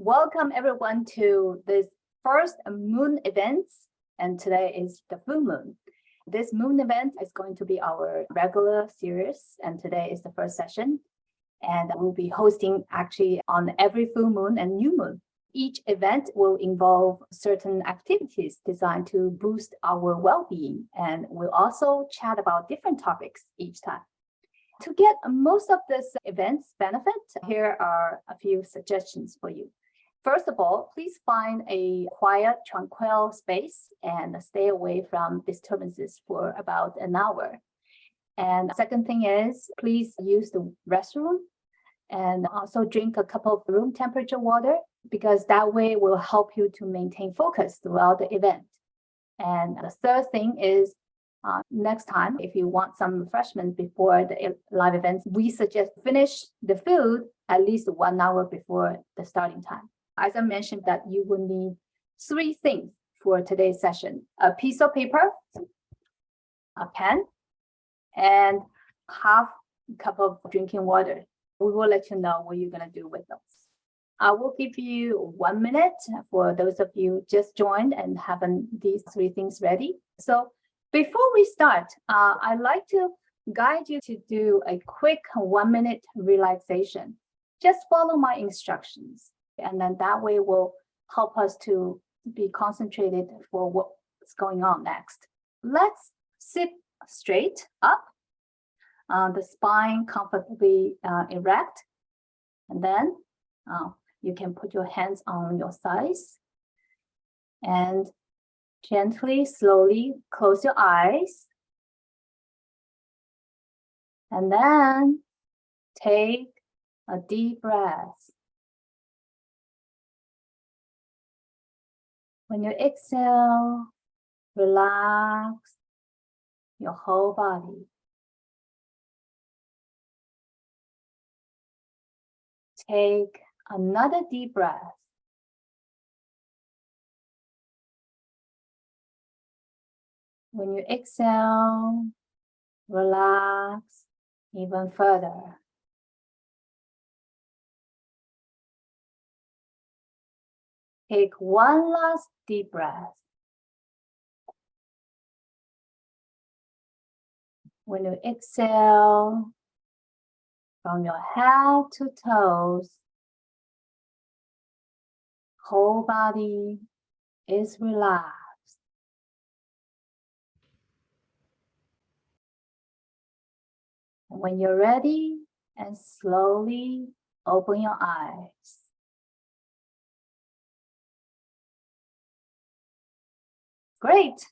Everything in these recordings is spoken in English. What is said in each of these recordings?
Welcome everyone to this first moon event, and today is the full moon. This moon event is going to be our regular series, and today is the first session. And we'll be hosting actually on every full moon and new moon. Each event will involve certain activities designed to boost our well-being, and we'll also chat about different topics each time. To get most of this event's benefit, here are a few suggestions for you. First of all, please find a quiet, tranquil space and stay away from disturbances for about an hour. And second thing is, please use the restroom and also drink a cup of room temperature water, because that way will help you to maintain focus throughout the event. And the third thing is, next time, if you want some refreshment before the live events, we suggest finish the food at least 1 hour before the starting time. As I mentioned, that you will need 3 things for today's session: a piece of paper, a pen, and half cup of drinking water. We will let you know what you're going to do with those. I will give you 1 minute for those of you just joined and having these 3 things ready. So before we start, I'd like to guide you to do a quick 1-minute relaxation. Just follow my instructions, and then that way will help us to be concentrated for what's going on next. Let's sit straight up, the spine comfortably erect, and then you can put your hands on your thighs and gently, slowly close your eyes. And then take a deep breath. When you exhale, relax your whole body. Take another deep breath. When you exhale, relax even further. Take one last deep breath. When you exhale, from your head to toes, whole body is relaxed. When you're ready, and slowly open your eyes. Great.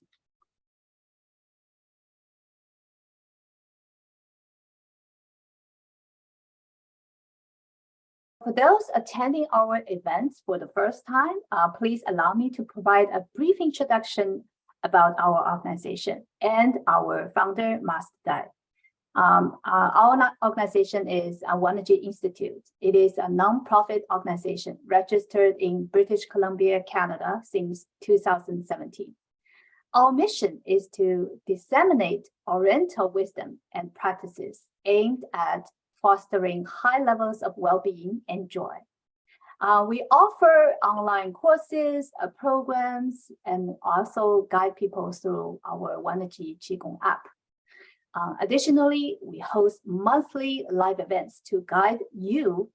For those attending our events for the first time, please allow me to provide a brief introduction about our organization and our founder, Master Dai. Our organization is Onenergy Institute. It is a non-profit organization registered in British Columbia, Canada since 2017. Our mission is to disseminate Oriental wisdom and practices aimed at fostering high levels of well-being and joy. We offer online courses, programs, and also guide people through our Onenergy Qigong app. Additionally, we host monthly live events to guide you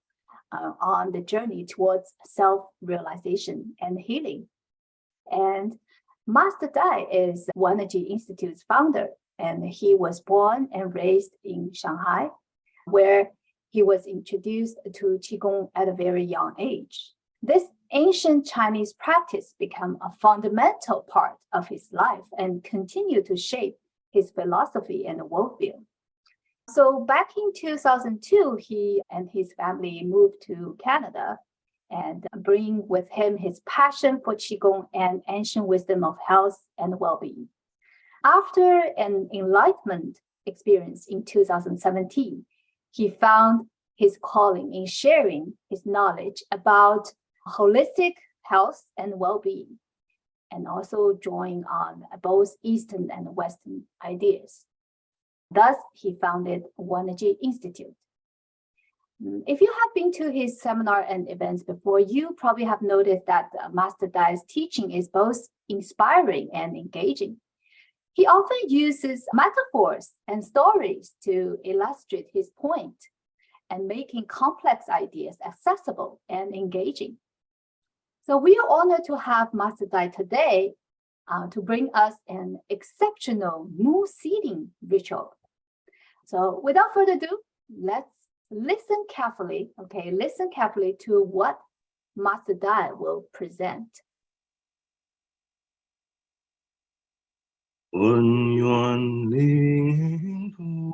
on the journey towards self-realization and healing. And Master Dai is Onenergy Institute's founder, and he was born and raised in Shanghai, where he was introduced to Qigong at a very young age. This ancient Chinese practice became a fundamental part of his life and continued to shape his philosophy and worldview. So back in 2002, he and his family moved to Canada and bring with him his passion for Qigong and ancient wisdom of health and well-being. After an enlightenment experience in 2017, he found his calling in sharing his knowledge about holistic health and well-being, and also drawing on both Eastern and Western ideas. Thus, he founded Onenergy Institute. If you have been to his seminar and events before, you probably have noticed that Master Dai's teaching is both inspiring and engaging. He often uses metaphors and stories to illustrate his point and making complex ideas accessible and engaging. So we are honored to have Master Dai today to bring us an exceptional moon seeding ritual. So without further ado, let's listen carefully, listen carefully to what Master Dai will present. Yuan Ling Tong,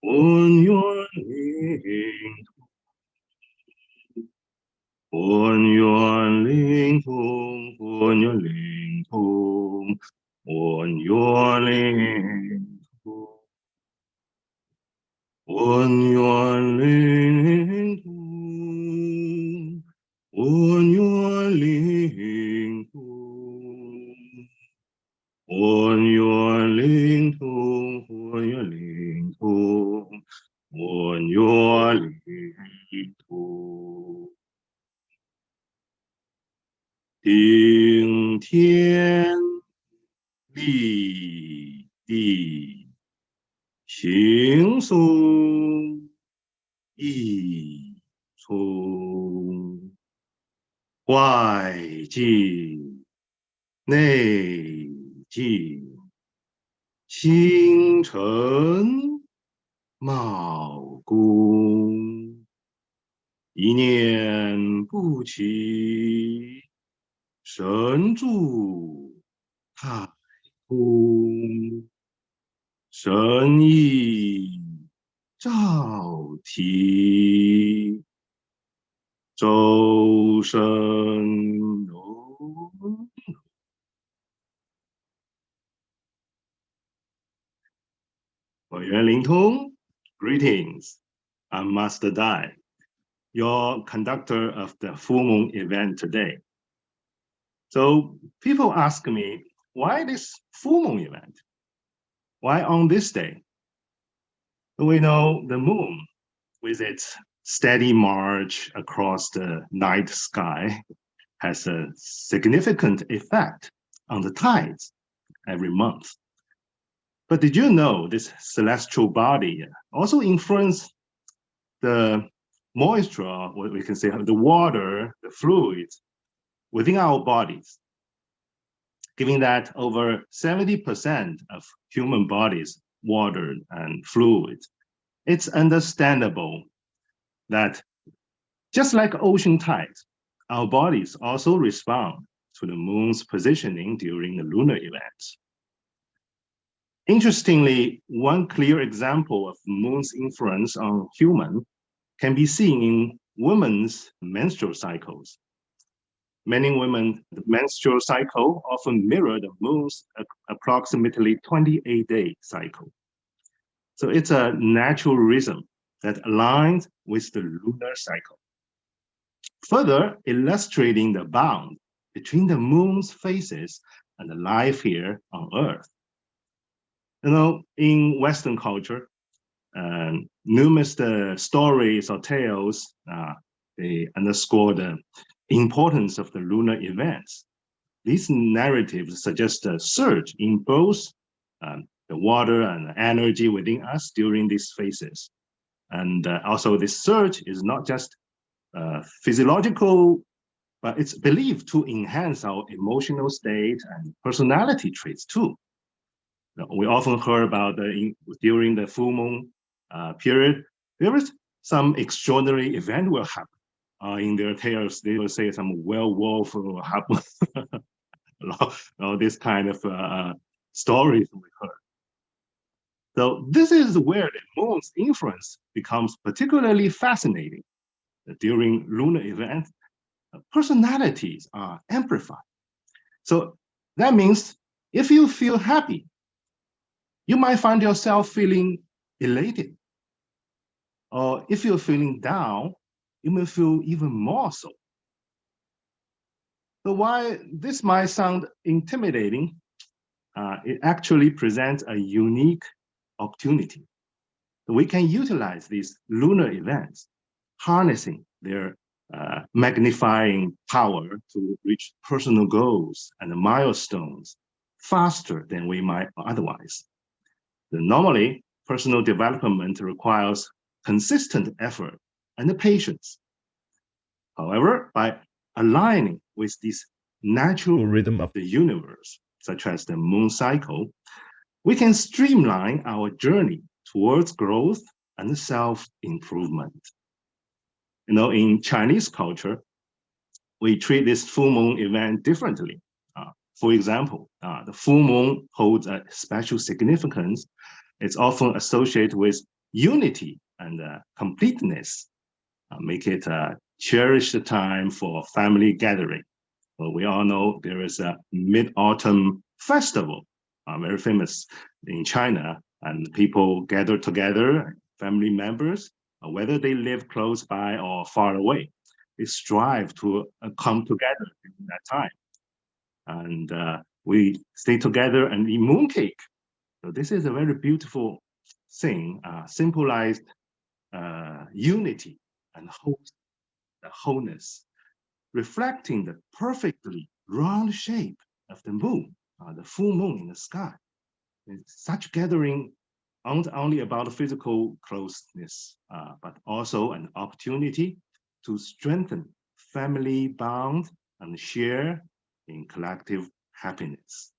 Yuan Ling Tong, Yuan Ling Tong, Yuan Ling Tong, Yuan Ling Tong, Yuan Ling Tong, Yuan Ling Tong. Yuan Ling Tong, Yuan Ling Tong, Yuan Ling Tong. 顶天立地，行松易从，外静内静，星辰茂功，一念不起，神助太空，神意照体，周身柔。Yuan Ling Tong, greetings. I'm Master Dai, your conductor of the full moon event today. So people ask me, why this full moon event? Why on this day? We know the moon, with its steady march across the night sky, has a significant effect on the tides every month. But did you know this celestial body also influences the moisture, what we can say, the water, the fluids within our bodies? Given that over 70% of human bodies water and fluid, it's understandable that just like ocean tides, our bodies also respond to the moon's positioning during the lunar events. Interestingly, one clear example of the moon's influence on human can be seen in women's menstrual cycles. Many women's menstrual cycle often mirror the moon's approximately 28-day cycle. So it's a natural rhythm that aligns with the lunar cycle, further illustrating the bond between the moon's phases and the life here on Earth. You know, in Western culture, numerous stories or tales, they underscore the importance of the lunar events. These narratives suggest a surge in both the water and energy within us during these phases. And also this surge is not just physiological, but it's believed to enhance our emotional state and personality traits too. We often heard about during the full moon period, there is some extraordinary event will happen. In their tales, they will say some werewolf will happen. All this kind of stories we heard. So this is where the moon's influence becomes particularly fascinating. During lunar events, personalities are amplified. So that means if you feel happy, you might find yourself feeling elated. Or if you're feeling down, you may feel even more so. So while this might sound intimidating, it actually presents a unique opportunity. we can utilize these lunar events, harnessing their magnifying power to reach personal goals and milestones faster than we might otherwise. Normally, personal development requires consistent effort and patience. However, by aligning with this natural rhythm of the universe, such as the moon cycle, we can streamline our journey towards growth and self-improvement. In Chinese culture, we treat this full moon event differently. For example, the full moon holds a special significance. It's often associated with unity and completeness, make it a cherished time for family gathering. Well, we all know there is a Mid-Autumn Festival, very famous in China, and people gather together, family members, whether they live close by or far away. They strive to come together during that time. And we stay together and eat mooncake. So this is a very beautiful thing, symbolized unity and the wholeness, reflecting the perfectly round shape of the moon, the full moon in the sky. Such gathering aren't only about physical closeness, but also an opportunity to strengthen family bond and share in collective happiness.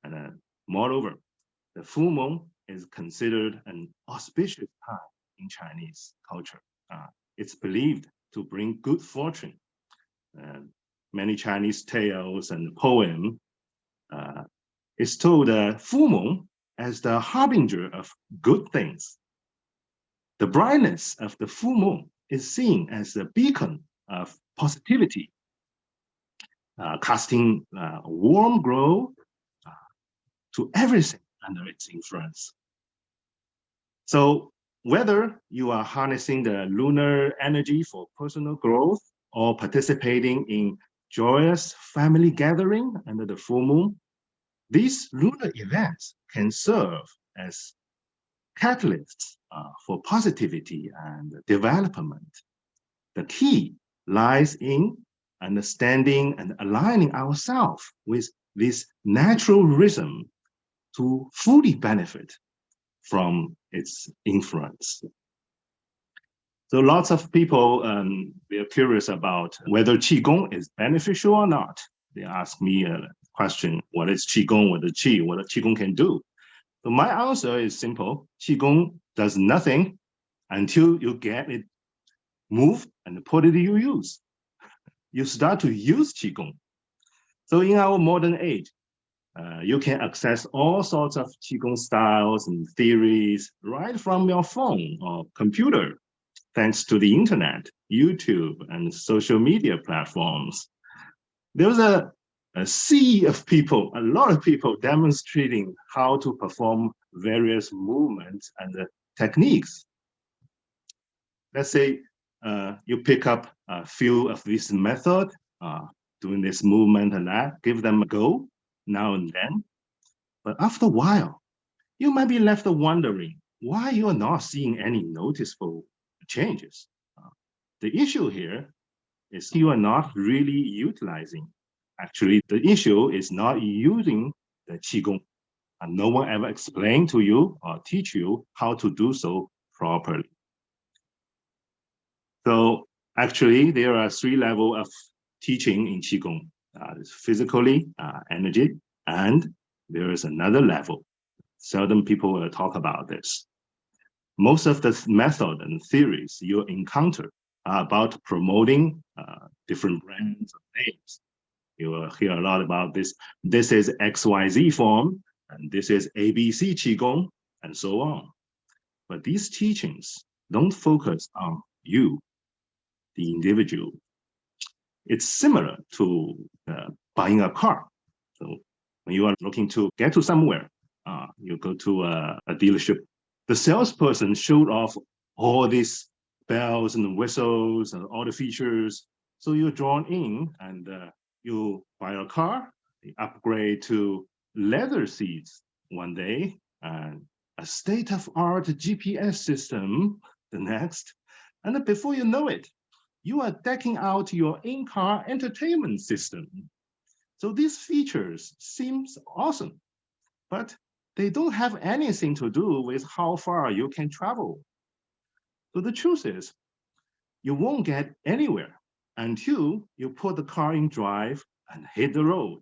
And moreover, the full moon is considered an auspicious time in Chinese culture. It's believed to bring good fortune. Many Chinese tales and poems is told the full moon as the harbinger of good things. The brightness of the full moon is seen as a beacon of positivity, casting a warm glow to everything under its influence. So whether you are harnessing the lunar energy for personal growth or participating in joyous family gathering under the full moon, these lunar events can serve as catalysts for positivity and development. The key lies in understanding and aligning ourselves with this natural rhythm to fully benefit from its influence. So lots of people, they're curious about whether Qigong is beneficial or not. They ask me a question, what is Qigong, what Qigong can do? So my answer is simple. Qigong does nothing until you get it moved and put it to use. You start to use Qigong. So in our modern age, you can access all sorts of Qigong styles and theories right from your phone or computer, thanks to the internet, YouTube, and social media platforms. There's a sea of people, a lot of people demonstrating how to perform various movements and techniques. Let's say you pick up a few of these methods, doing this movement and that, give them a go now and then. But after a while, you might be left wondering why you are not seeing any noticeable changes. The issue here is you are not really utilizing. Actually, the issue is not using the Qigong. And no one ever explained to you or teach you how to do so properly. So actually, there are 3 levels of teaching in Qigong. Physically, energy, and there is another level. Seldom people will talk about this. Most of the method and theories you encounter are about promoting different brands of names. You will hear a lot about this. This is XYZ form, and this is ABC Qigong, and so on. But these teachings don't focus on you, the individual. It's similar to buying a car. So when you are looking to get to somewhere, you go to a dealership. The salesperson showed off all these bells and whistles and all the features. So you're drawn in and you buy a car, you upgrade to leather seats one day, and a state-of-art GPS system the next, and before you know it, you are decking out your in-car entertainment system. So these features seems awesome, but they don't have anything to do with how far you can travel. So the truth is, you won't get anywhere until you put the car in drive and hit the road.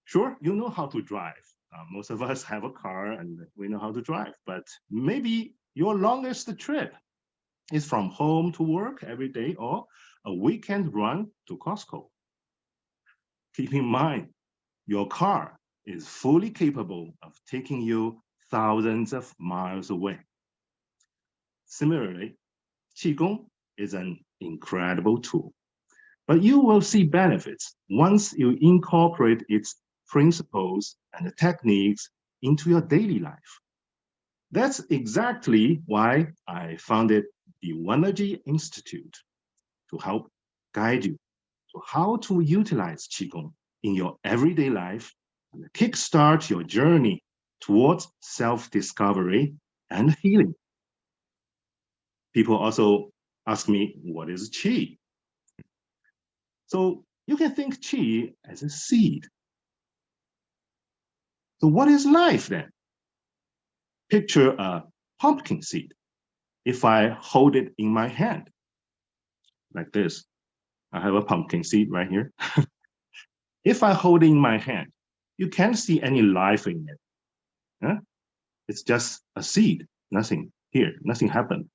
Sure, you know how to drive. Most of us have a car and we know how to drive, but maybe your longest trip is from home to work every day or a weekend run to Costco. Keep in mind, your car is fully capable of taking you thousands of miles away. Similarly, Qigong is an incredible tool, but you will see benefits once you incorporate its principles and techniques into your daily life. That's exactly why I founded the Onenergy Institute, to help guide you to how to utilize Qigong in your everyday life and kickstart your journey towards self-discovery and healing. People also ask me, what is Qi? So you can think Qi as a seed. So what is life then? Picture a pumpkin seed. If I hold it in my hand, like this, I have a pumpkin seed right here. If I hold it in my hand, you can't see any life in it. Huh? It's just a seed, nothing here, nothing happened.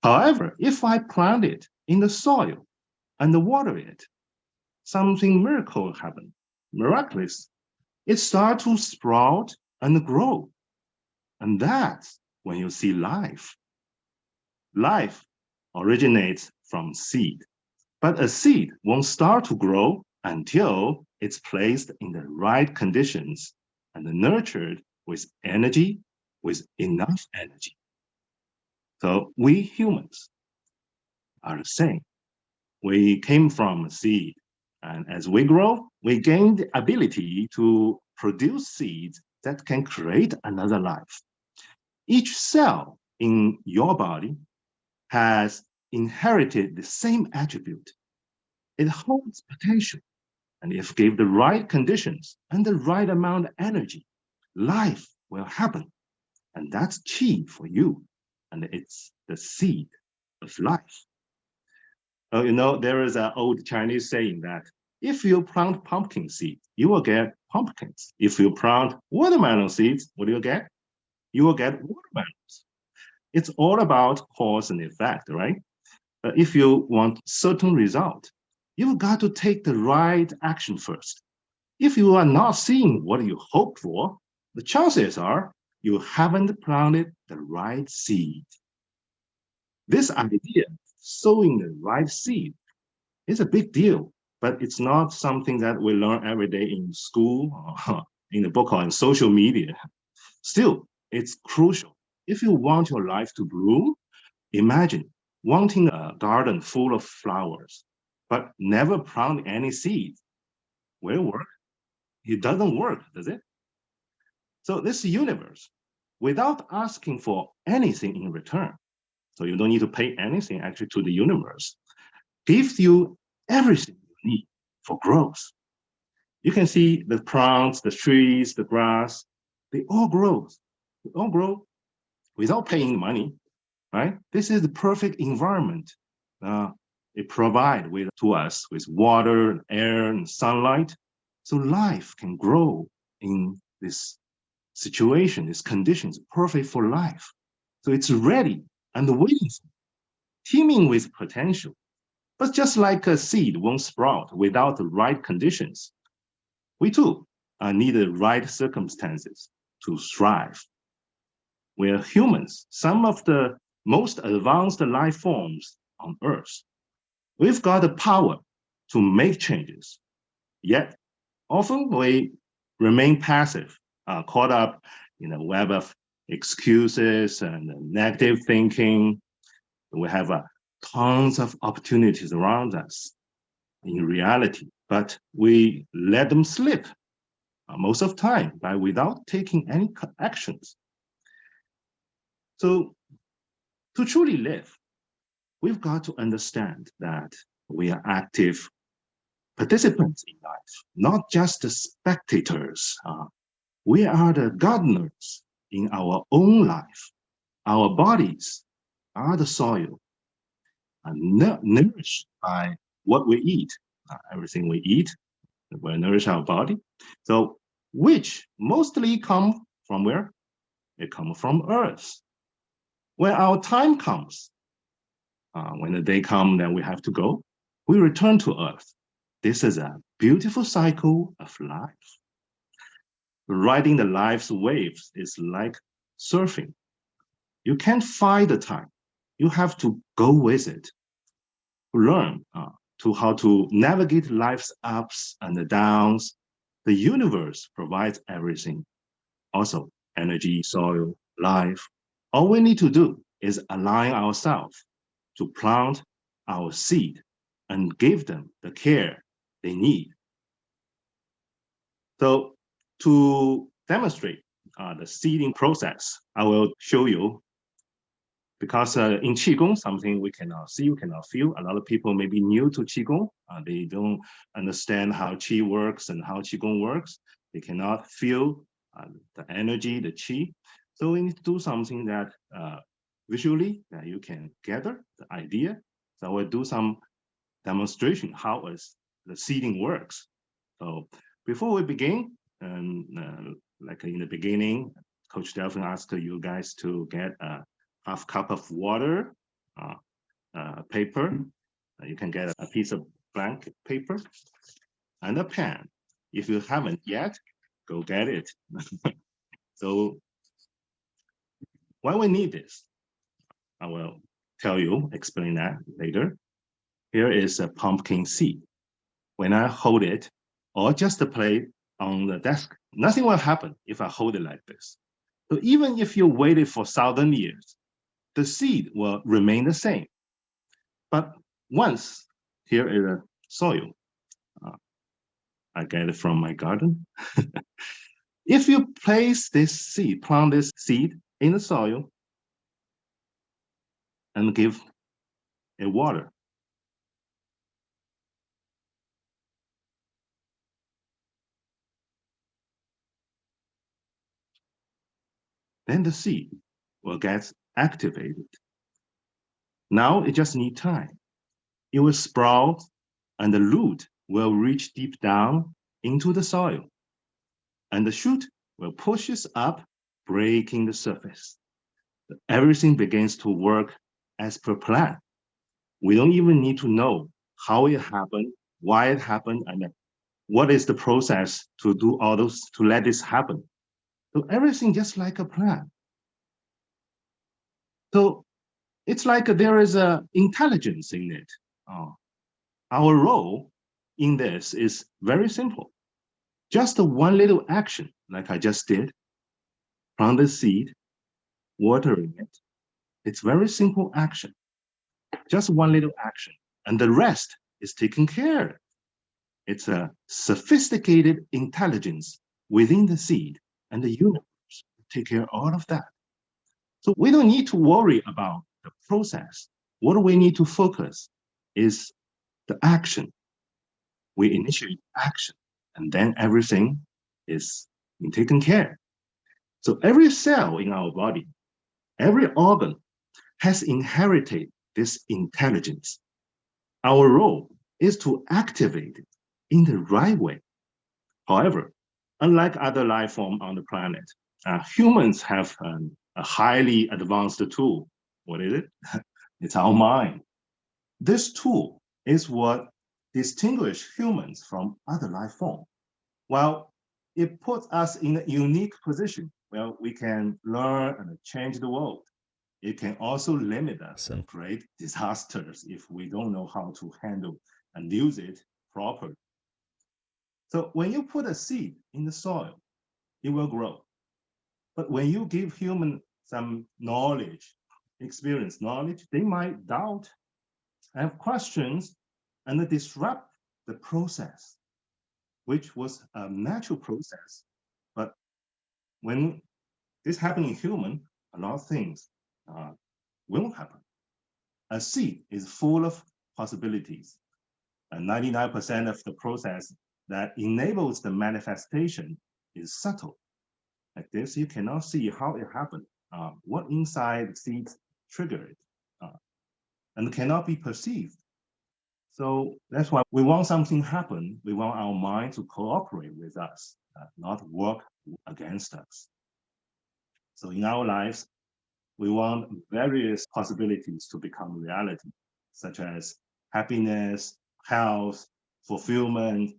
However, if I plant it in the soil and water it, something miracle happened, miraculous. It starts to sprout and grow. And that's when you see life. Life originates from seed, but a seed won't start to grow until it's placed in the right conditions and nurtured with energy, with enough energy. So we humans are the same. We came from a seed, and as we grow, we gain the ability to produce seeds that can create another life. Each cell in your body has inherited the same attribute. It holds potential, and if given the right conditions and the right amount of energy, life will happen. And that's Qi for you, and it's the seed of life. There is an old Chinese saying that if you plant pumpkin seeds, you will get pumpkins. If you plant watermelon seeds, what do you get? You will get watermelons. It's all about cause and effect, right? If you want certain result, you've got to take the right action first. If you are not seeing what you hoped for, the chances are you haven't planted the right seed. This idea, sowing the right seed, is a big deal, but it's not something that we learn every day in school or in the book or on social media. Still, it's crucial. If you want your life to bloom, imagine wanting a garden full of flowers, but never plant any seeds. Will it work? It doesn't work, does it? So this universe, without asking for anything in return, so you don't need to pay anything actually to the universe, gives you everything you need for growth. You can see the plants, the trees, the grass, they all grow. They all grow without paying money, right? This is the perfect environment. It provides to us with water, air, and sunlight. So life can grow in this situation, these conditions, perfect for life. So it's ready and waiting, teeming with potential. But just like a seed won't sprout without the right conditions, we too need the right circumstances to thrive. We're humans, some of the most advanced life forms on Earth. We've got the power to make changes, yet often we remain passive, caught up in a web of excuses and negative thinking. We have tons of opportunities around us in reality, but we let them slip. most of the time without taking any actions. So to truly live, we've got to understand that we are active participants in life, not just the spectators. We are the gardeners in our own life. Our bodies are the soil, nourished by what we eat. Everything we eat will nourish our body. So, which mostly come from where? It comes from Earth. When our time comes, when the day comes that we have to go, we return to Earth. This is a beautiful cycle of life. Riding the life's waves is like surfing. You can't find the time. You have to go with it. To learn to how to navigate life's ups and the downs. The universe provides everything. Also, energy, soil, life. All we need to do is align ourselves to plant our seed and give them the care they need. So to demonstrate the seeding process, I will show you, because in Qigong, something we cannot see, we cannot feel. A lot of people may be new to Qigong. They don't understand how Qi works and how Qigong works. They cannot feel the energy, the Qi. So we need to do something that visually that you can gather the idea. So I will do some demonstration how the seeding works. So before we begin, like in the beginning, Coach Delphine asked you guys to get a half cup of water, paper. You can get a piece of blank paper and a pen. If you haven't yet, go get it. So why we need this, I will tell you, explain that later. Here is a pumpkin seed. When I hold it, or just play on the desk, nothing will happen if I hold it like this. So even if you waited for 1,000 years, the seed will remain the same. But once, here is a soil. I get it from my garden. If you place this seed, plant this seed in the soil and give it water, then the seed will get activated. Now it just needs time. It will sprout and the root will reach deep down into the soil. And the shoot will push us up, breaking the surface. Everything begins to work as per plan. We don't even need to know how it happened, why it happened, and what is the process to do all those, to let this happen. So everything just like a plan. So it's like there is an intelligence in it. Our role in this is very simple. Just one little action, like I just did, plant the seed, watering it. It's very simple action. Just one little action. And the rest is taken care of. It's a sophisticated intelligence within the seed, and the universe take care of all of that. So we don't need to worry about the process. What we need to focus is the action. We initiate action, and then everything is taken care. So every cell in our body, every organ has inherited this intelligence. Our role is to activate it in the right way. However, unlike other life forms on the planet, humans have a highly advanced tool. What is it? It's our mind. This tool is what distinguishes humans from other life forms. Well, it puts us in a unique position where we can learn and change the world. It can also limit us and create disasters if we don't know how to handle and use it properly. So when you put a seed in the soil, it will grow. But when you give humans some knowledge, experience knowledge, they might doubt, have questions, and disrupt the process. which was a natural process. But when this happens in human, a lot of things won't happen. A seed is full of possibilities. And 99% of the process that enables the manifestation is subtle. Like this, you cannot see how it happened, what inside the seeds trigger it, and cannot be perceived. So that's why we want something happen. We want our mind to cooperate with us, not work against us. So in our lives, we want various possibilities to become reality, such as happiness, health, fulfillment,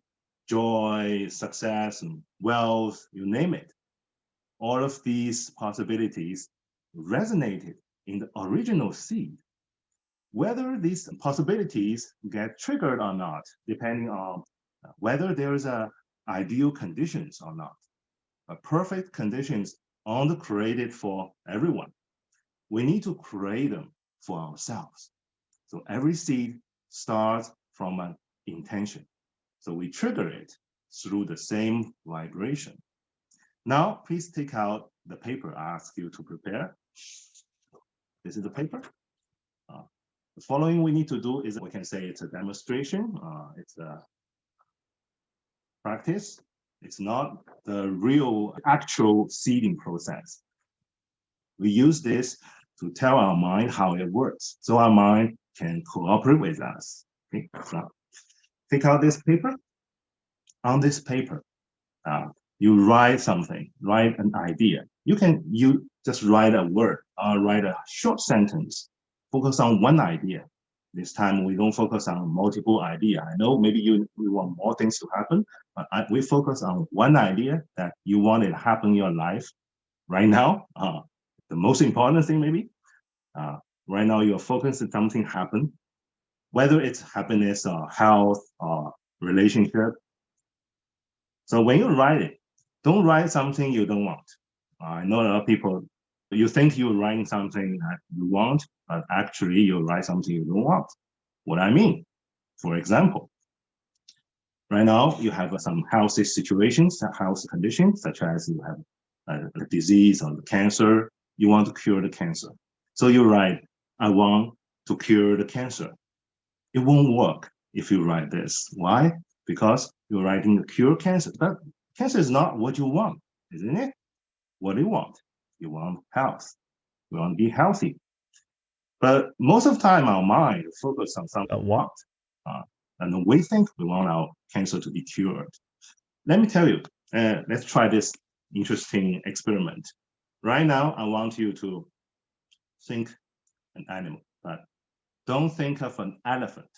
joy, success, and wealth, you name it. All of these possibilities resonated in the original seed. Whether these possibilities get triggered or not, depending on whether there's ideal conditions or not. Perfect conditions aren't created for everyone. We need to create them for ourselves. So every seed starts from an intention. So we trigger it through the same vibration. Now, please take out the paper I asked you to prepare. This is the paper. The following we need to do is, we can say it's a demonstration, it's a practice. It's not the real actual seeding process. We use this to tell our mind how it works, so our mind can cooperate with us. Okay, so take out this paper. On this paper, you write something, write an idea. You just write a word or write a short sentence. Focus on one idea. This time we don't focus on multiple ideas. I know maybe we want more things to happen, but we focus on one idea that you want it to happen in your life right now. The most important thing maybe, right now you're focused on something happen, whether it's happiness or health or relationship. So when you write it, don't write something you don't want. I know a lot of people, you think you're writing something that you want, but actually you write something you don't want. What I mean, for example, right now you have some health situations, health conditions, such as you have a disease or cancer, you want to cure the cancer. So you write, I want to cure the cancer. It won't work if you write this. Why? Because you're writing to cure cancer, but cancer is not what you want, isn't it? What do you want? You want health. You want to be healthy. But most of the time, our mind focuses on something we want. And we think we want our cancer to be cured. Let me tell you, let's try this interesting experiment. Right now, I want you to think an animal, but don't think of an elephant.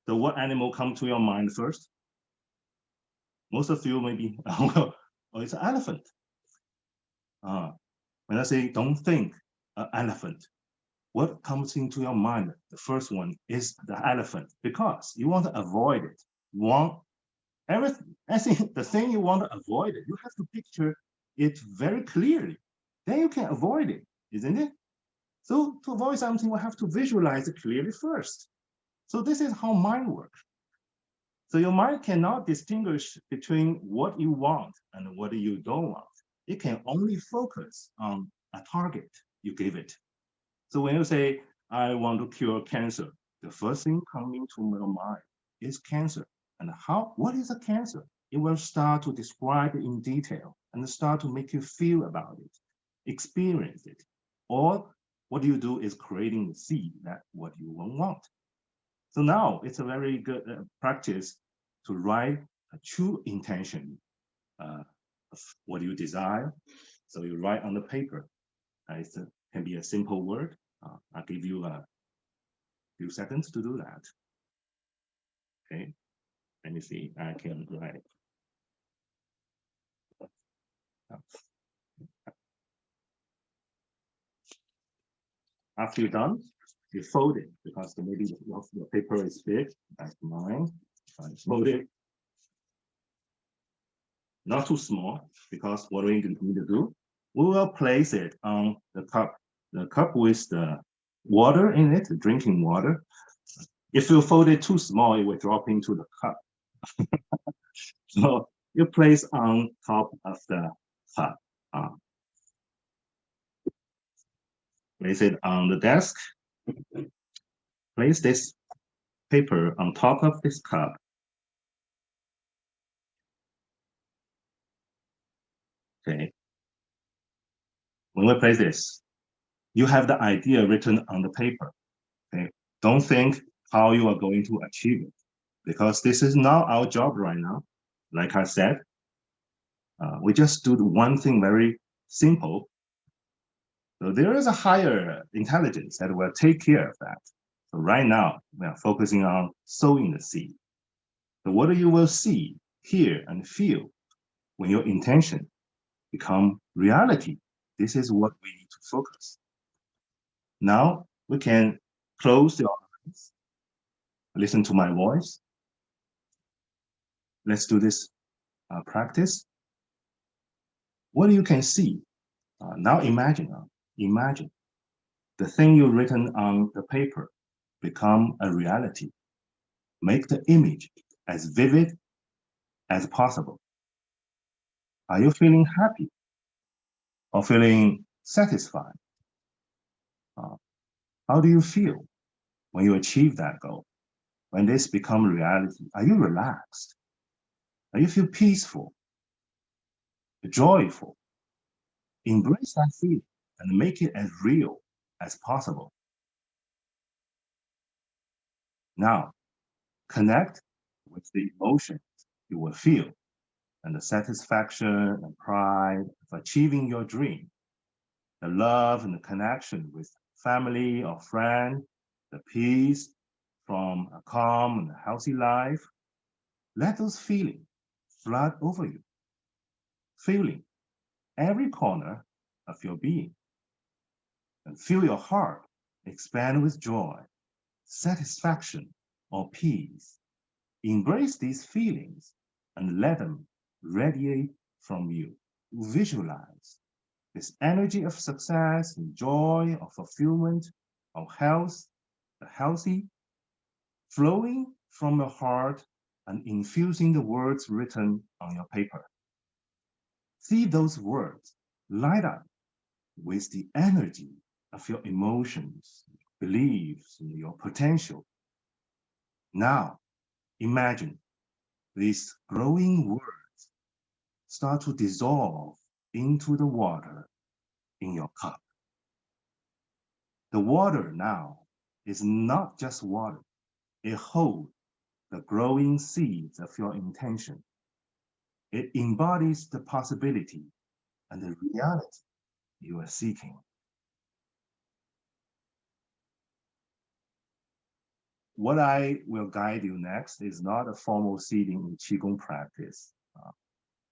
So what animal comes to your mind first? Most of you maybe, well, it's an elephant. When I say don't think an elephant, what comes into your mind? The first one is the elephant, because you want to avoid it. You want everything. I think the thing you want to avoid it, you have to picture it very clearly. Then you can avoid it, isn't it? So to avoid something, we have to visualize it clearly first. So this is how mind works. So your mind cannot distinguish between what you want and what you don't want. It can only focus on a target you give it. So when you say, I want to cure cancer, the first thing coming to your mind is cancer. And what is a cancer? It will start to describe it in detail and start to make you feel about it, experience it. Or what you do is creating the seed that what you want. So now it's a very good practice to write a true intention of what you desire. So you write on the paper. It can be a simple word. I'll give you a few seconds to do that. Okay, let me see. I can write. After you're done, you fold it, because maybe your paper is big, like mine. Fold it. Not too small, because what we need to do, we will place it on the cup with the water in it, the drinking water. If you fold it too small, it will drop into the cup. So you place on top of the cup. Place it on the desk. Place this paper on top of this cup. Okay. When we place this, you have the idea written on the paper. Okay. Don't think how you are going to achieve it, because this is not our job right now. Like I said, we just do the one thing very simple. So there is a higher intelligence that will take care of that. So right now, we are focusing on sowing the seed. So what you will see, hear, and feel when your intention become reality. This is what we need to focus. Now we can close your eyes, listen to my voice. Let's do this practice. What you can see, now imagine the thing you written on the paper become a reality. Make the image as vivid as possible. Are you feeling happy or feeling satisfied? How do you feel when you achieve that goal? When this become reality, are you relaxed? Are you feel peaceful, joyful? Embrace that feeling and make it as real as possible. Now, connect with the emotions you will feel and the satisfaction and pride of achieving your dream, the love and the connection with family or friend, the peace from a calm and healthy life. Let those feelings flood over you, filling every corner of your being, and feel your heart expand with joy, satisfaction, or peace. Embrace these feelings and let them radiate from you. Visualize this energy of success and joy, of fulfillment, of health, the healthy, flowing from your heart and infusing the words written on your paper. See those words light up with the energy of your emotions, beliefs, and your potential. Now, imagine these growing words start to dissolve into the water in your cup. The water now is not just water. It holds the growing seeds of your intention. It embodies the possibility and the reality you are seeking. What I will guide you next is not a formal seeding in Qigong practice.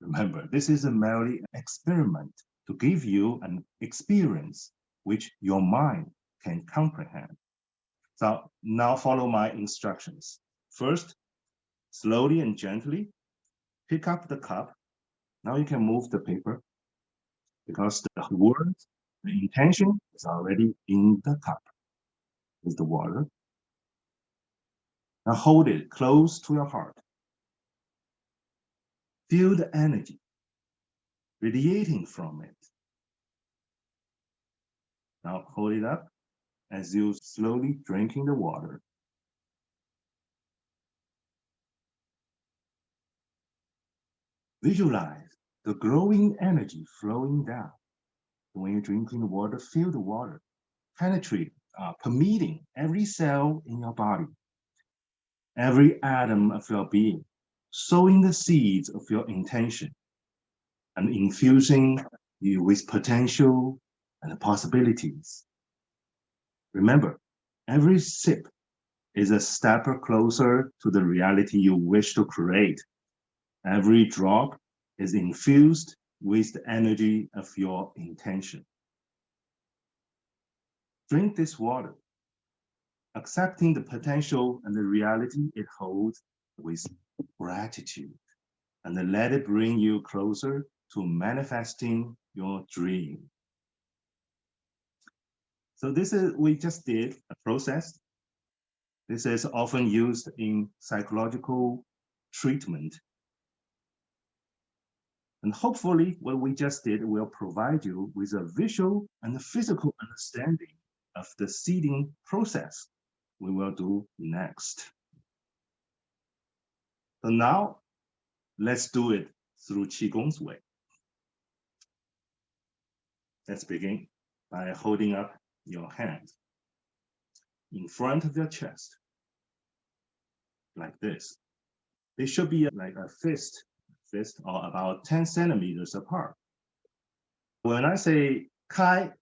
Remember, this is a merely experiment to give you an experience which your mind can comprehend. So now follow my instructions. First, slowly and gently pick up the cup. Now you can move the paper because the word, the intention is already in the cup with the water. Now hold it close to your heart. Feel the energy radiating from it. Now hold it up as you slowly drinking the water. Visualize the growing energy flowing down. When you're drinking the water, feel the water penetrate, permeating every cell in your body, every atom of your being, sowing the seeds of your intention and infusing you with potential and possibilities. Remember, every sip is a step closer to the reality you wish to create. Every drop is infused with the energy of your intention. Drink this water, accepting the potential and the reality it holds with gratitude, and then let it bring you closer to manifesting your dream. So we just did a process. This is often used in psychological treatment. And hopefully what we just did will provide you with a visual and physical understanding of the seeding process we will do next. So now let's do it through Qigong's way. Let's begin by holding up your hand in front of your chest, like this. They should be like a fist or about 10 centimeters apart. When I say kai,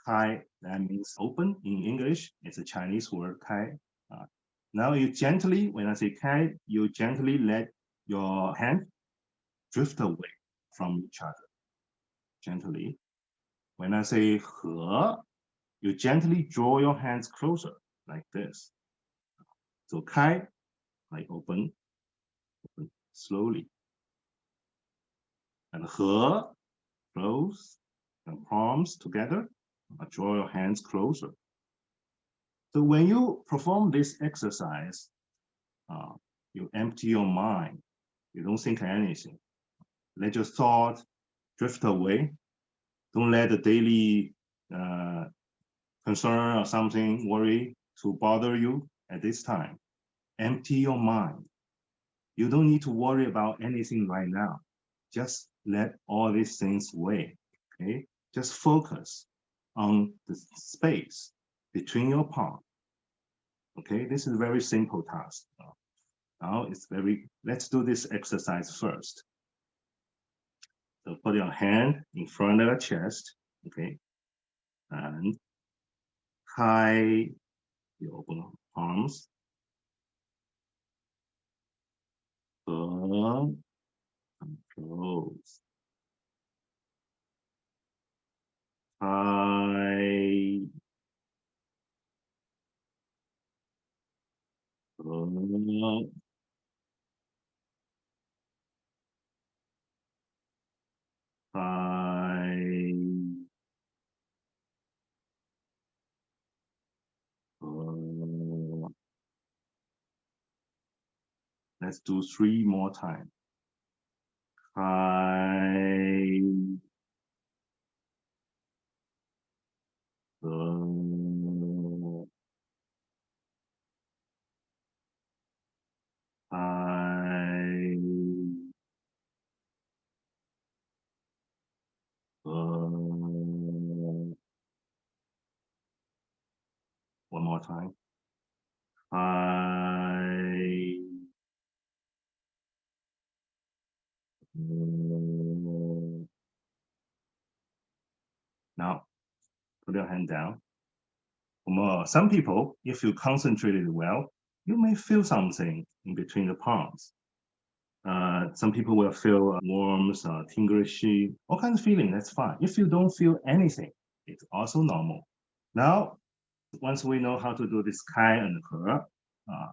kai, that means open in English. It's a Chinese word, kai. Now you gently, when I say kai, you gently let your hand drift away from each other. Gently. When I say he, you gently draw your hands closer, like this. So kai, like open slowly. And he, close, and palms together, draw your hands closer. So when you perform this exercise, you empty your mind. You don't think anything. Let your thought drift away. Don't let the daily concern or something, worry to bother you at this time. Empty your mind. You don't need to worry about anything right now. Just let all these things away, okay? Just focus on the space between your palms. Okay, this is a very simple task. Now let's do this exercise first. So put your hand in front of your chest, okay? And high, you open arms. Up and close. High. Up. High. Up. Let's do 3 more times. High. Up. High. One more time. High. Now, put your hand down. Some people, if you concentrated well, you may feel something in between the palms. Some people will feel warmth, tinglishy, all kinds of feeling, that's fine. If you don't feel anything, it's also normal. Now, once we know how to do this kai and he,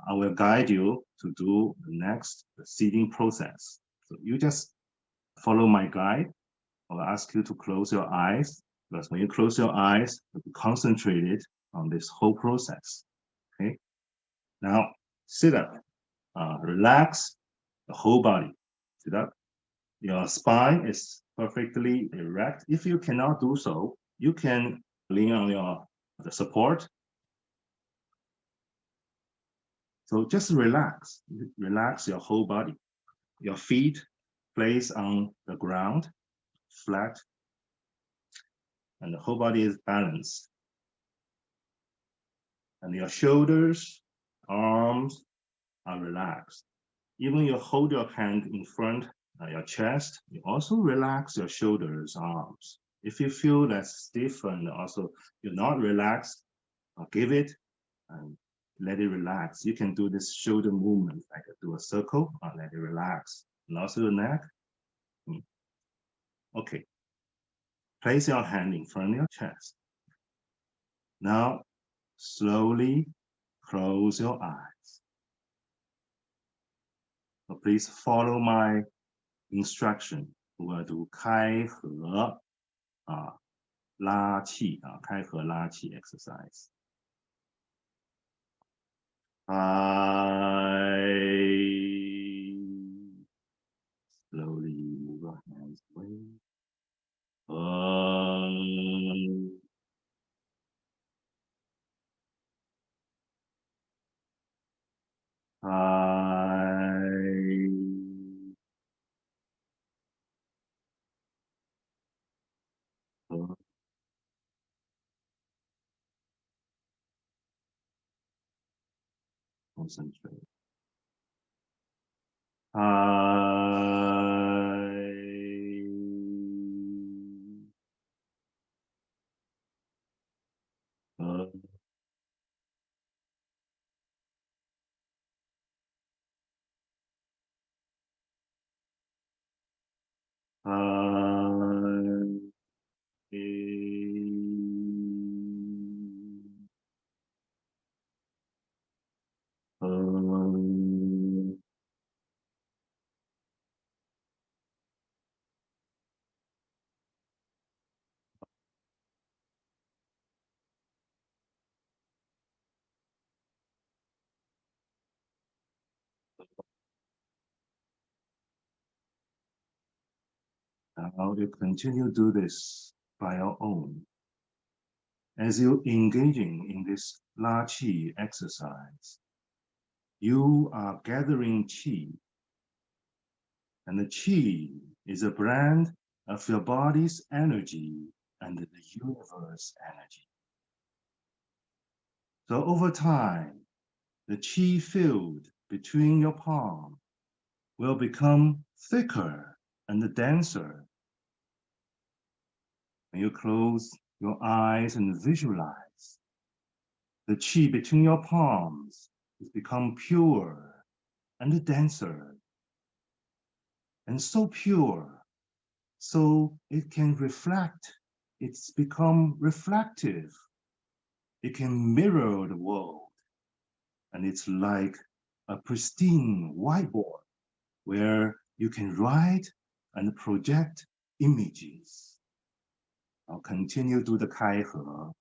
I will guide you to do the next seeding process. So you just follow my guide. I'll ask you to close your eyes, because when you close your eyes, you'll be concentrated on this whole process, okay? Now, sit up, relax the whole body, sit up. Your spine is perfectly erect. If you cannot do so, you can lean on the support. So just relax your whole body. Your feet placed on the ground, flat, and the whole body is balanced. And your shoulders, arms are relaxed. Even you hold your hand in front of your chest, you also relax your shoulders, arms. If you feel that's stiff and also you're not relaxed, give it and let it relax. You can do this shoulder movement, like do a circle, let it relax. And also the neck. Okay. Place your hand in front of your chest. Now, slowly close your eyes. So please follow my instruction. We will do 开合拉气开合拉气 exercise. Concentrate. Now you continue to do this by your own. As you engaging in this La Qi exercise, you are gathering Qi. And the Qi is a brand of your body's energy and the universe energy. So over time, the Qi field between your palm will become thicker and denser. When you close your eyes and visualize, the Qi between your palms has become pure and denser, and so pure, so it can reflect, it's become reflective. It can mirror the world, and it's like a pristine whiteboard where you can write and project images. I'll continue to the Kai He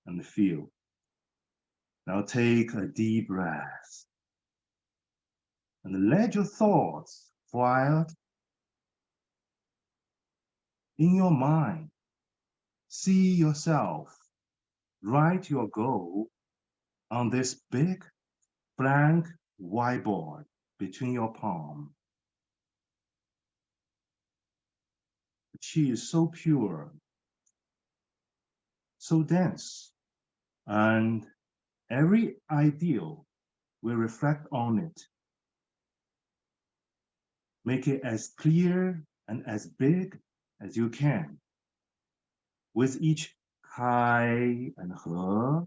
and feel. Now take a deep breath and let your thoughts fly in your mind. See yourself, write your goal on this big blank whiteboard between your palm. The Qi is so pure, so dense, and every ideal will reflect on it. Make it as clear and as big as you can. With each Kai and He,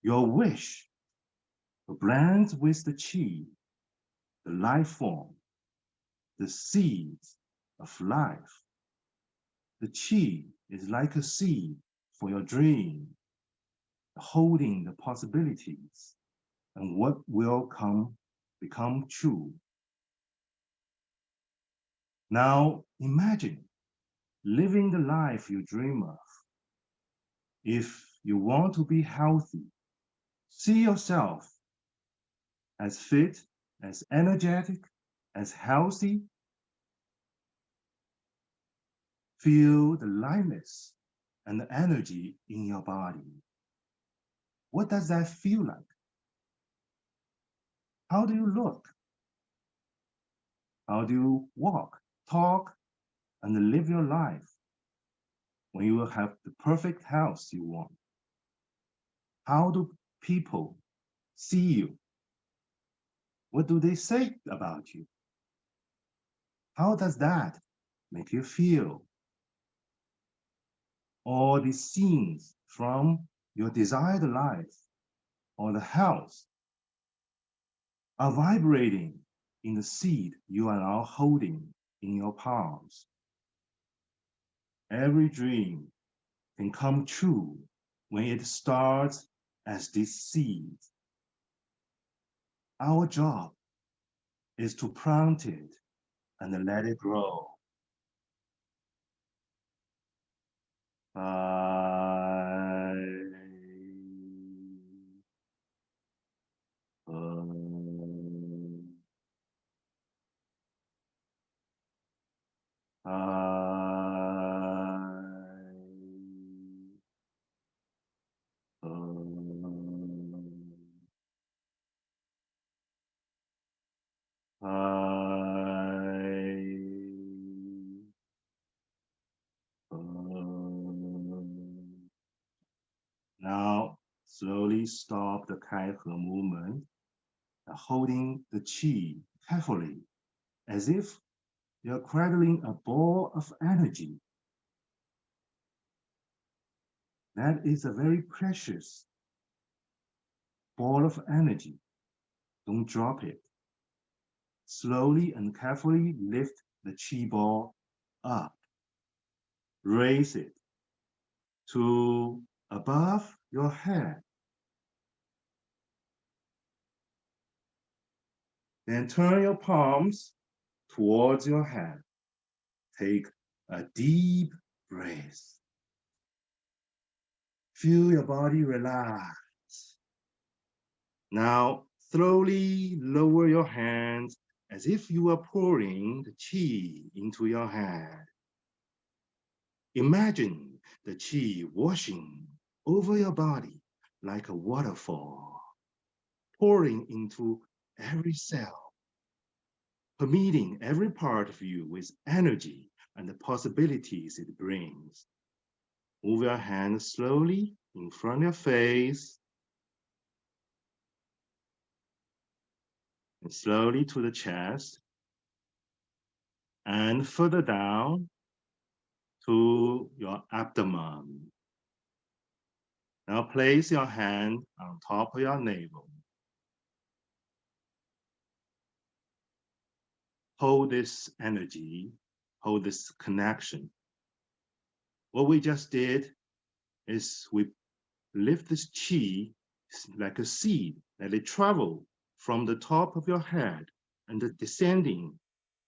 your wish to blend with the Qi, the life form, the seeds of life. The Qi is like a seed for your dream, holding the possibilities and what will become true. Now imagine living the life you dream of. If you want to be healthy, see yourself as fit, as energetic, as healthy. Feel the lightness and the energy in your body. What does that feel like? How do you look? How do you walk, talk, and live your life when you will have the perfect health you want? How do people see you? What do they say about you? How does that make you feel? All these scenes from your desired life or the health are vibrating in the seed you are now holding in your palms. Every dream can come true when it starts as this seed. Our job is to plant it and let it grow. slowly stop the Kai He movement, holding the Qi carefully, as if you're cradling a ball of energy. That is a very precious ball of energy. Don't drop it. Slowly and carefully lift the Qi ball up. Raise it to above your head. Then turn your palms towards your head. Take a deep breath. Feel your body relax. Now, slowly lower your hands as if you are pouring the Qi into your hand. Imagine the Qi washing over your body like a waterfall, pouring into every cell, permeating every part of you with energy and the possibilities it brings. Move your hands slowly in front of your face and slowly to the chest and further down to your abdomen. Now place your hand on top of your navel. Hold this energy, hold this connection. What we just did is we lift this Qi like a seed, let it travel from the top of your head and descending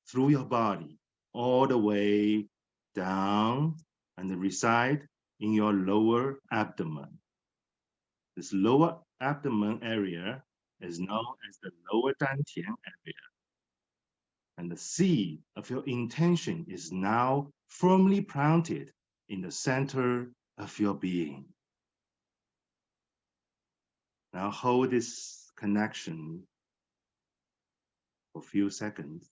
through your body all the way down and reside in your lower abdomen. This lower abdomen area is known as the lower dantian area. And the seed of your intention is now firmly planted in the center of your being. Now hold this connection for a few seconds.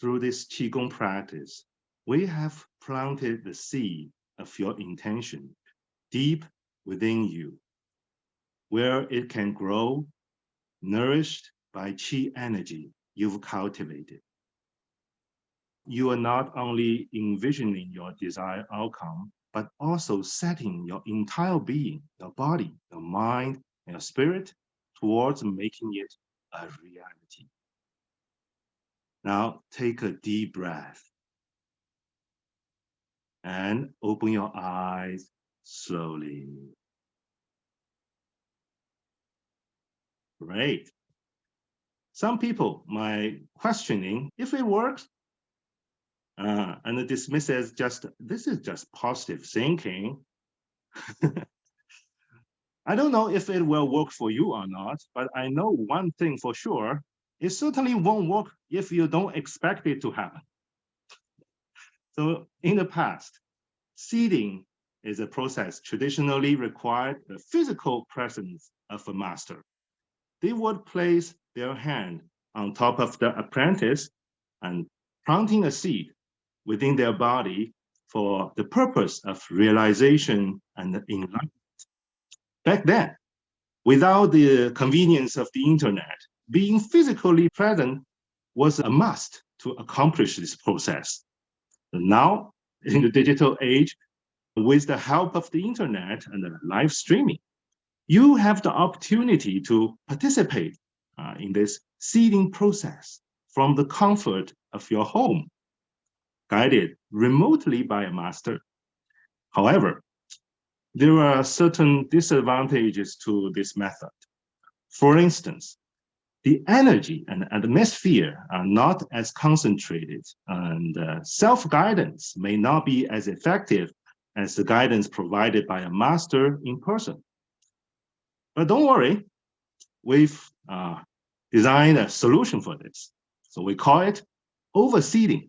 Through this Qigong practice, we have planted the seed of your intention deep within you, where it can grow, nourished by Qi energy you've cultivated. You are not only envisioning your desired outcome, but also setting your entire being, your body, your mind, and your spirit towards making it a reality. Now take a deep breath and open your eyes slowly. Great. Some people might questioning if it works and dismiss as this is just positive thinking. I don't know if it will work for you or not, but I know one thing for sure, it certainly won't work if you don't expect it to happen. So in the past, seeding is a process traditionally required the physical presence of a master. They would place their hand on top of the apprentice and planting a seed within their body for the purpose of realization and enlightenment. Back then, without the convenience of the internet, being physically present was a must to accomplish this process. Now, in the digital age, with the help of the internet and the live streaming, you have the opportunity to participate in this seeding process from the comfort of your home, guided remotely by a master. However, there are certain disadvantages to this method. For instance, the energy and atmosphere are not as concentrated, and self-guidance may not be as effective as the guidance provided by a master in person. But don't worry, we've designed a solution for this. So we call it overseeding.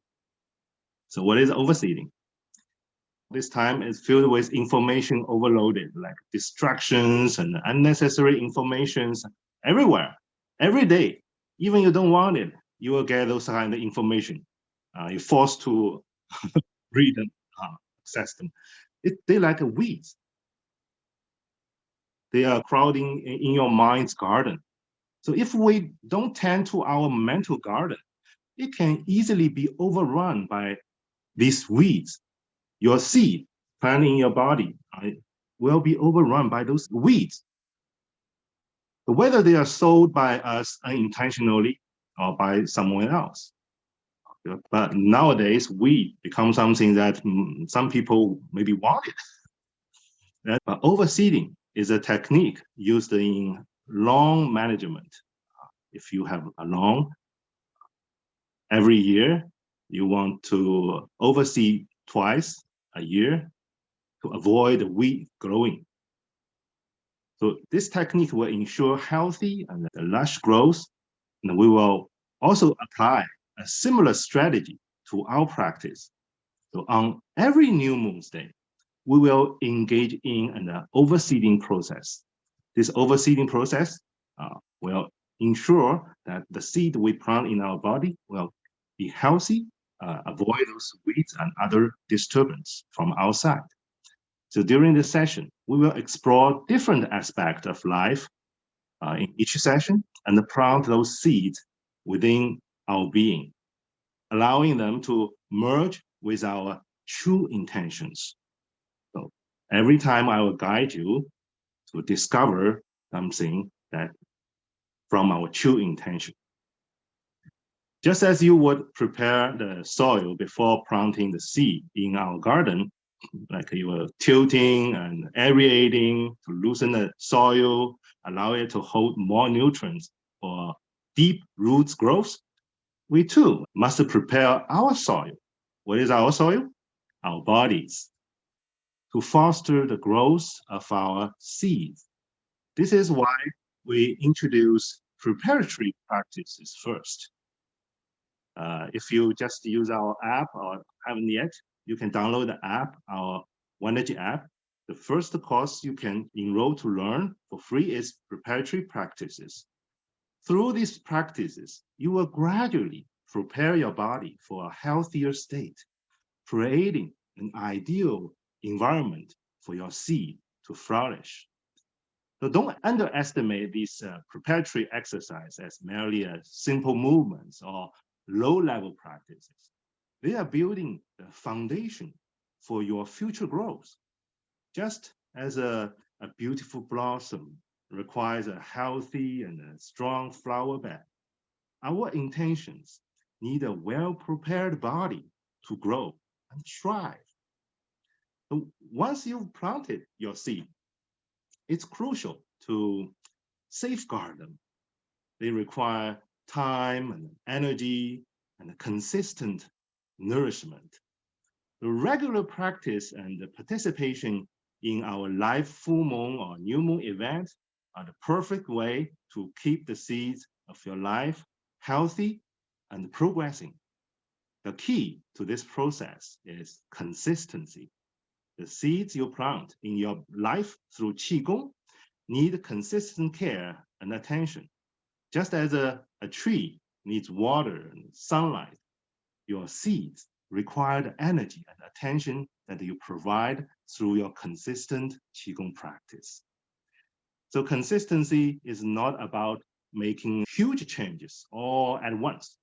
So what is overseeding? This time is filled with information overloaded, like distractions and unnecessary informations everywhere, every day. Even you don't want it, you will get those kind of information. You're forced to breed them, access them. They like weeds. They are crowding in your mind's garden. So if we don't tend to our mental garden, it can easily be overrun by these weeds. Your seed planted in your body will be overrun by those weeds. Whether they are sowed by us unintentionally or by someone else. But nowadays, weed becomes something that some people maybe wanted. But overseeding is a technique used in lawn management. If you have a lawn, every year you want to overseed twice a year to avoid weed growing. So this technique will ensure healthy and lush growth, and we will also apply a similar strategy to our practice. So on every new moon's day, we will engage in an overseeding process. This overseeding process will ensure that the seed we plant in our body will be healthy, avoid those weeds and other disturbance from outside. So during this session, we will explore different aspects of life in each session and plant those seeds within our being, allowing them to merge with our true intentions. So every time I will guide you to discover something that from our true intention. Just as you would prepare the soil before planting the seed in our garden, like you were tilting and aerating to loosen the soil, allow it to hold more nutrients for deep roots growth, we too must prepare our soil. What is our soil? Our bodies, to foster the growth of our seeds. This is why we introduce preparatory practices first. If you just use our app or haven't yet, you can download the app, our Onenergy app. The first course you can enroll to learn for free is preparatory practices. Through these practices, you will gradually prepare your body for a healthier state, creating an ideal environment for your seed to flourish. So don't underestimate these preparatory exercises as merely simple movements or low-level practices. They are building the foundation for your future growth. Just as a beautiful blossom requires a healthy and a strong flower bed, our intentions need a well-prepared body to grow and thrive. So once you've planted your seed, it's crucial to safeguard them. They require time and energy and consistent nourishment. The regular practice and the participation in our live full moon or new moon events are the perfect way to keep the seeds of your life healthy and progressing. The key to this process is consistency. The seeds you plant in your life through Qigong need consistent care and attention. Just as a tree needs water and sunlight, your seeds require the energy and attention that you provide through your consistent Qigong practice. So consistency is not about making huge changes all at once.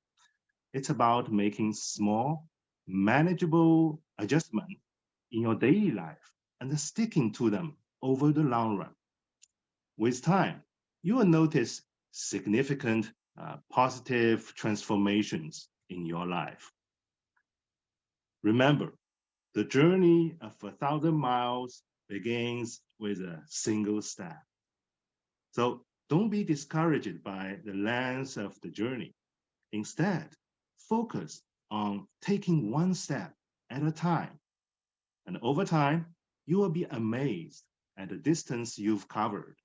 It's about making small, manageable adjustments in your daily life and sticking to them over the long run. With time, you will notice significant positive transformations in your life. Remember, the journey of 1,000 miles begins with a single step. So don't be discouraged by the length of the journey. Instead, focus on taking one step at a time. And over time, you will be amazed at the distance you've covered.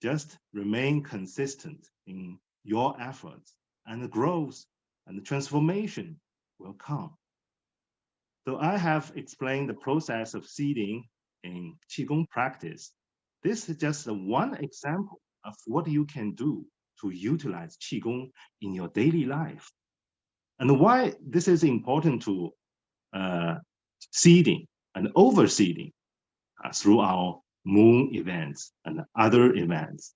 Just remain consistent in your efforts, and the growth and the transformation will come. So I have explained the process of seeding in Qigong practice. This is just one example of what you can do to utilize Qigong in your daily life. And why this is important to seeding and overseeding through our moon events and other events.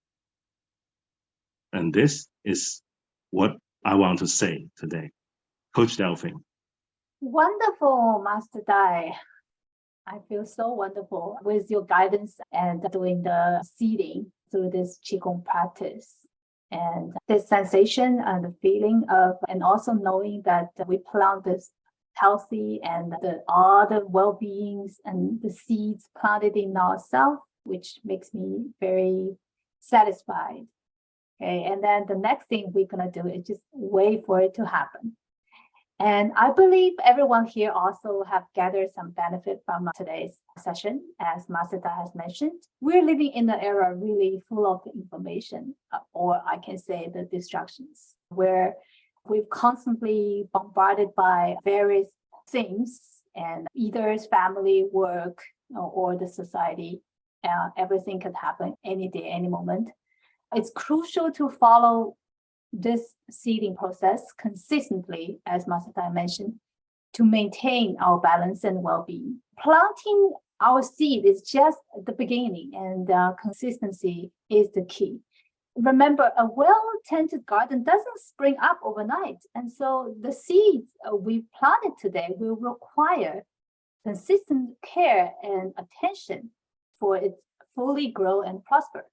And this is what I want to say today. Coach Delphine. Wonderful, Master Dai. I feel so wonderful with your guidance and doing the seeding through this Qigong practice. And this sensation and the feeling of, and also knowing that we plant this healthy and all the well-beings and the seeds planted in ourselves, which makes me very satisfied. Okay, and then the next thing we're going to do is just wait for it to happen. And I believe everyone here also have gathered some benefit from today's session. As Master Da has mentioned, we're living in an era really full of information, or I can say the distractions, where we've constantly bombarded by various things, and either it's family, work, or the society. Everything could happen any day, any moment. It's crucial to follow this seeding process consistently, as Master Tai mentioned, to maintain our balance and well-being. Planting our seed is just the beginning, and consistency is the key. Remember, a well-tended garden doesn't spring up overnight, and so the seeds we planted today will require consistent care and attention for it fully grow and prosper.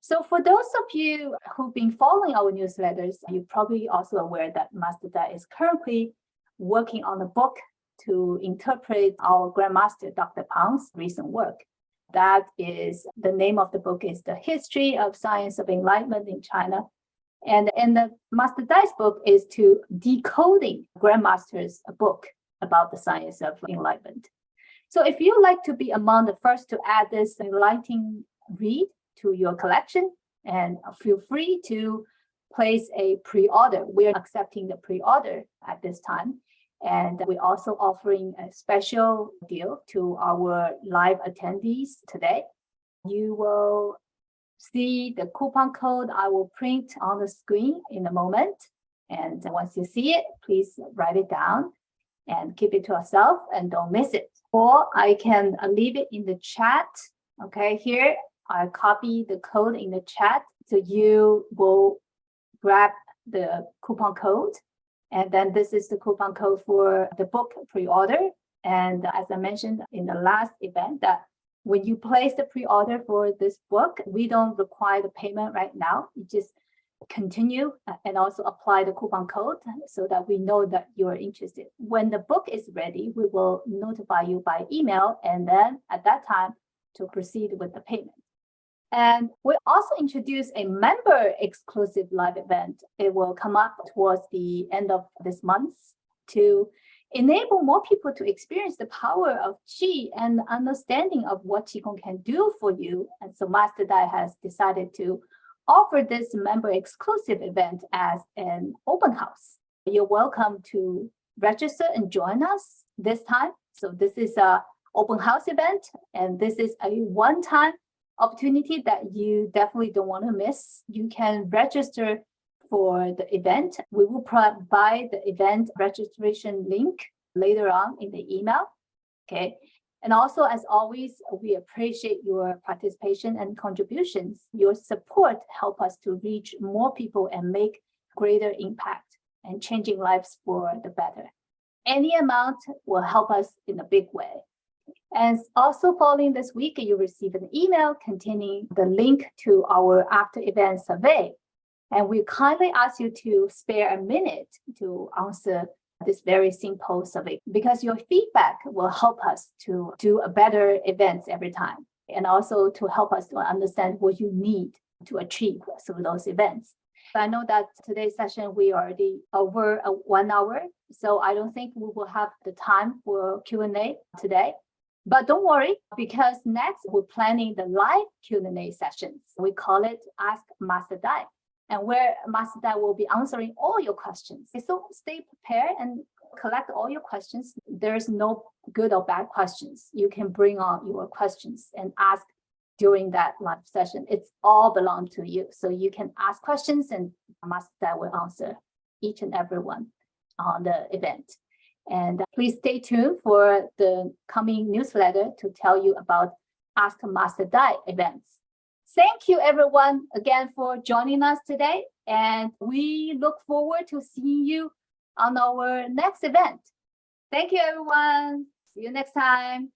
So for those of you who've been following our newsletters, you're probably also aware that Master Da is currently working on a book to interpret our Grandmaster Dr. Pang's recent work. That is, the name of the book is The History of Science of Enlightenment in China. And the Master Dai's book is to decoding Grandmaster's book about the science of enlightenment. So if you'd like to be among the first to add this enlightening read to your collection, and feel free to place a pre-order. We're accepting the pre-order at this time. And we're also offering a special deal to our live attendees today. You will see the coupon code I will print on the screen in a moment. And once you see it, please write it down and keep it to yourself and don't miss it. Or I can leave it in the chat. Okay, here I copy the code in the chat, so you will grab the coupon code. And then this is the coupon code for the book pre-order. And as I mentioned in the last event, that when you place the pre-order for this book, we don't require the payment right now. You just continue and also apply the coupon code so that we know that you're interested. When the book is ready, we will notify you by email, and then at that time to proceed with the payment. And we also introduced a member exclusive live event. It will come up towards the end of this month to enable more people to experience the power of Qi and understanding of what Qigong can do for you. And so Master Dai has decided to offer this member exclusive event as an open house. You're welcome to register and join us this time. So this is an open house event, and this is a one-time opportunity that you definitely don't want to miss. You can register for the event. We will provide the event registration link later on in the email. Okay. And also, as always, we appreciate your participation and contributions. Your support help us to reach more people and make greater impact and changing lives for the better. Any amount will help us in a big way. And also following this week, you receive an email containing the link to our after event survey. And we kindly ask you to spare a minute to answer this very simple survey, because your feedback will help us to do a better events every time, and also to help us to understand what you need to achieve through those events. I know that today's session, we already over 1 hour, so I don't think we will have the time for Q&A today. But don't worry, because next we're planning the live Q&A sessions. We call it Ask Master Dai, and where Master Dai will be answering all your questions. So stay prepared and collect all your questions. There's no good or bad questions. You can bring on your questions and ask during that live session. It's all belong to you. So you can ask questions and Master Dai will answer each and every one on the event. And please stay tuned for the coming newsletter to tell you about Ask Master Dai events. Thank you everyone again for joining us today. And we look forward to seeing you on our next event. Thank you everyone. See you next time.